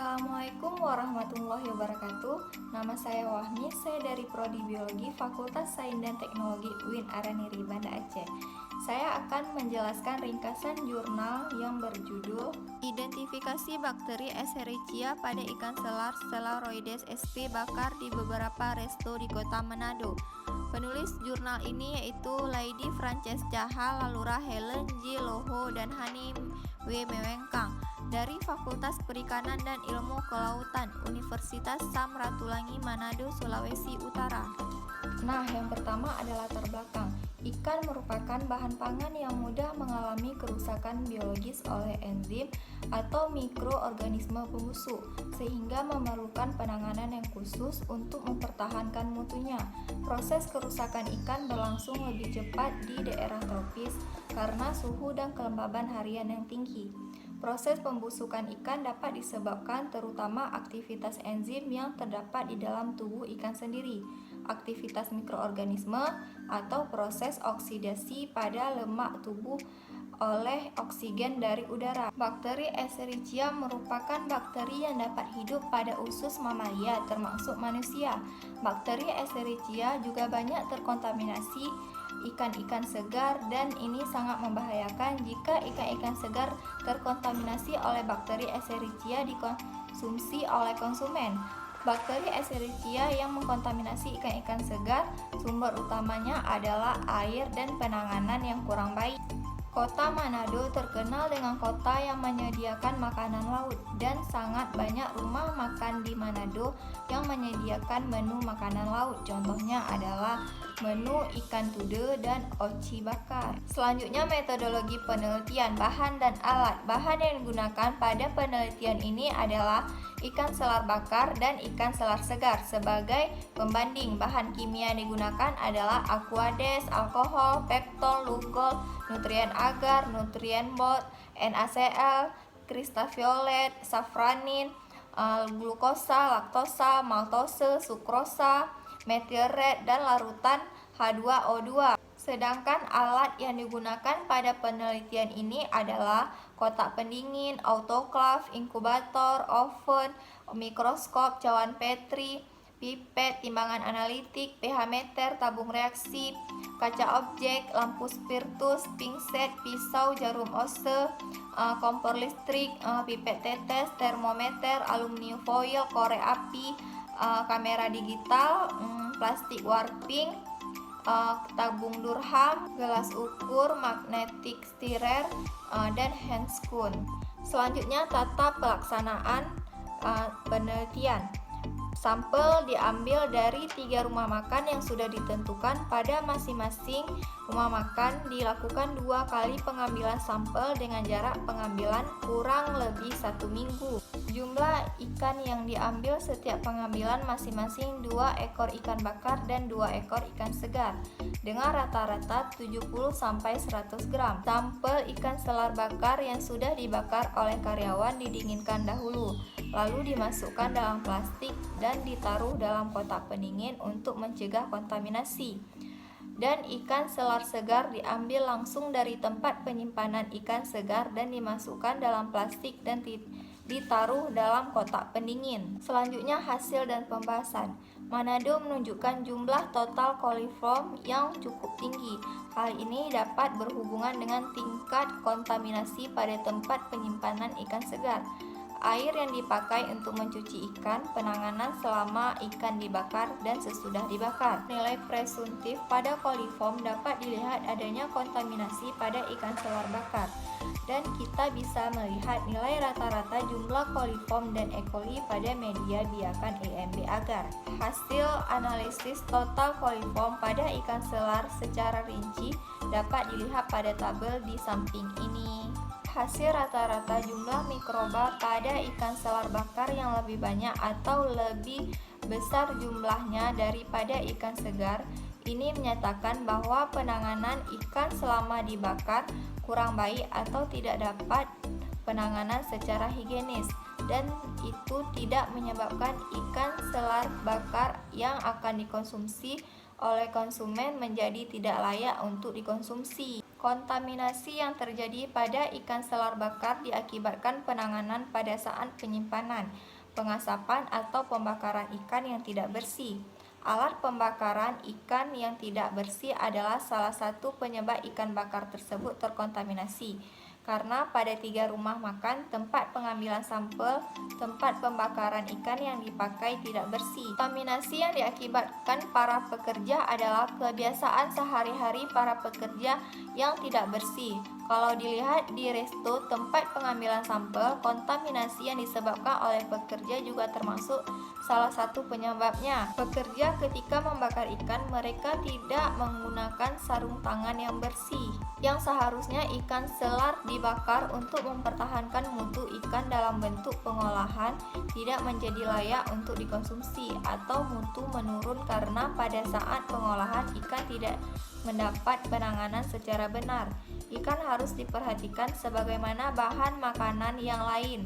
Assalamualaikum warahmatullahi wabarakatuh. Nama saya Wahmi, saya dari Prodi Biologi Fakultas Sains dan Teknologi UIN Araniri, Banda Aceh. Saya akan menjelaskan ringkasan jurnal yang berjudul Identifikasi bakteri Escherichia pada ikan selar Stellaroides sp bakar di beberapa resto di kota Manado. Penulis jurnal ini yaitu Lady Frances Jaha, Lalura Helen J. Loho, dan Hani W. Mewengkang dari Fakultas Perikanan dan Ilmu Kelautan Universitas Samratulangi Manado, Sulawesi Utara. Nah, yang pertama adalah latar belakang. Ikan merupakan bahan pangan yang mudah mengalami kerusakan biologis oleh enzim atau mikroorganisme pembusuk, sehingga memerlukan penanganan yang khusus untuk mempertahankan mutunya. Proses kerusakan ikan berlangsung lebih cepat di daerah tropis karena suhu dan kelembaban harian yang tinggi. Proses pembusukan ikan dapat disebabkan terutama aktivitas enzim yang terdapat di dalam tubuh ikan sendiri, aktivitas mikroorganisme, atau proses oksidasi pada lemak tubuh oleh oksigen dari udara. Bakteri Escherichia merupakan bakteri yang dapat hidup pada usus mamalia termasuk manusia. Bakteri Escherichia juga banyak terkontaminasi ikan-ikan segar, dan ini sangat membahayakan jika ikan-ikan segar terkontaminasi oleh bakteri Escherichia dikonsumsi oleh konsumen. Bakteri Escherichia yang mengkontaminasi ikan-ikan segar, sumber utamanya adalah air dan penanganan yang kurang baik. Kota Manado terkenal dengan kota yang menyediakan makanan laut, dan sangat banyak rumah makan di Manado yang menyediakan menu makanan laut. Contohnya adalah menu ikan tude dan oci bakar. Selanjutnya, metodologi penelitian, bahan dan alat. Bahan yang digunakan pada penelitian ini adalah ikan selar bakar dan ikan selar segar. Sebagai pembanding, bahan kimia yang digunakan adalah aquades, alkohol, peptol, lugol, nutrien agar, nutrien bot, NaCl, kristal violet, safranin, glukosa, laktosa, maltose, sukrosa, metil red, dan larutan H2O2. Sedangkan alat yang digunakan pada penelitian ini adalah kotak pendingin, autoklaf, inkubator, oven, mikroskop, cawan Petri, pipet, timbangan analitik, pH meter, tabung reaksi, kaca objek, lampu spiritus, pinset, pisau, jarum ose, kompor listrik, pipet tetes, termometer, aluminium foil, korek api, kamera digital, plastik warping, tabung Durham, gelas ukur, magnetic stirrer, dan handscoon. Selanjutnya, tata pelaksanaan penelitian. Sampel diambil dari 3 rumah makan yang sudah ditentukan. Pada masing-masing rumah makan dilakukan 2 kali pengambilan sampel dengan jarak pengambilan kurang lebih 1 minggu. Jumlah ikan yang diambil setiap pengambilan masing-masing 2 ekor ikan bakar dan 2 ekor ikan segar dengan rata-rata 70-100 gram. Sampel ikan selar bakar yang sudah dibakar oleh karyawan didinginkan dahulu, lalu dimasukkan dalam plastik dan ditaruh dalam kotak pendingin untuk mencegah kontaminasi. Dan ikan selar segar diambil langsung dari tempat penyimpanan ikan segar dan dimasukkan dalam plastik dan ditaruh dalam kotak pendingin. Selanjutnya, hasil dan pembahasan. Manado menunjukkan jumlah total coliform yang cukup tinggi. Hal ini dapat berhubungan dengan tingkat kontaminasi pada tempat penyimpanan ikan segar, air yang dipakai untuk mencuci ikan, penanganan selama ikan dibakar dan sesudah dibakar. Nilai presuntif pada coliform dapat dilihat adanya kontaminasi pada ikan selar bakar, dan kita bisa melihat nilai rata-rata jumlah coliform dan E. coli pada media biakan EMB agar. Hasil analisis total coliform pada ikan selar secara rinci dapat dilihat pada tabel di samping ini. Hasil rata-rata jumlah mikroba pada ikan selar bakar yang lebih banyak atau lebih besar jumlahnya daripada ikan segar. Ini menyatakan bahwa penanganan ikan selama dibakar kurang baik atau tidak dapat penanganan secara higienis, dan itu tidak menyebabkan ikan selar bakar yang akan dikonsumsi oleh konsumen menjadi tidak layak untuk dikonsumsi. Kontaminasi yang terjadi pada ikan selar bakar diakibatkan penanganan pada saat penyimpanan, pengasapan atau pembakaran ikan yang tidak bersih. Alat pembakaran ikan yang tidak bersih adalah salah satu penyebab ikan bakar tersebut terkontaminasi. Karena pada 3 rumah makan, tempat pengambilan sampel, tempat pembakaran ikan yang dipakai tidak bersih. Kontaminasi yang diakibatkan para pekerja adalah kebiasaan sehari-hari para pekerja yang tidak bersih. Kalau dilihat di resto tempat pengambilan sampel, kontaminasi yang disebabkan oleh pekerja juga termasuk salah satu penyebabnya. Pekerja ketika membakar ikan, mereka tidak menggunakan sarung tangan yang bersih. Yang seharusnya ikan selar dibakar untuk mempertahankan mutu ikan dalam bentuk pengolahan tidak menjadi layak untuk dikonsumsi atau mutu menurun karena pada saat pengolahan ikan tidak mendapat penanganan secara benar. Ikan harus diperhatikan sebagaimana bahan makanan yang lain.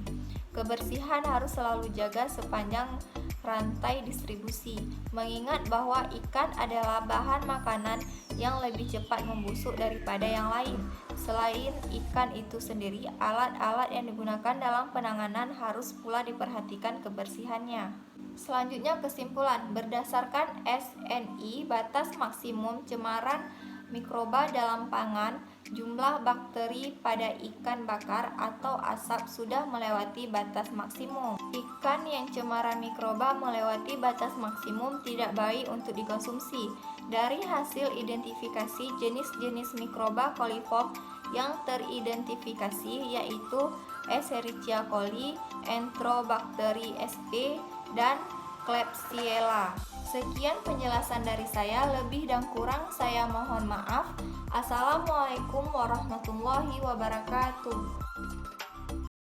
Kebersihan harus selalu jaga sepanjang rantai distribusi, mengingat bahwa ikan adalah bahan makanan yang lebih cepat membusuk daripada yang lain. Selain ikan itu sendiri, alat-alat yang digunakan dalam penanganan harus pula diperhatikan kebersihannya. Selanjutnya kesimpulan, berdasarkan SNI, batas maksimum cemaran mikroba dalam pangan, jumlah bakteri pada ikan bakar atau asap sudah melewati batas maksimum. Ikan yang cemaran mikroba melewati batas maksimum tidak baik untuk dikonsumsi. Dari hasil identifikasi jenis-jenis mikroba coliform yang teridentifikasi yaitu Escherichia coli, Enterobacter sp, dan Klebsiella. Sekian penjelasan dari saya, lebih dan kurang saya mohon maaf. Assalamualaikum warahmatullahi wabarakatuh.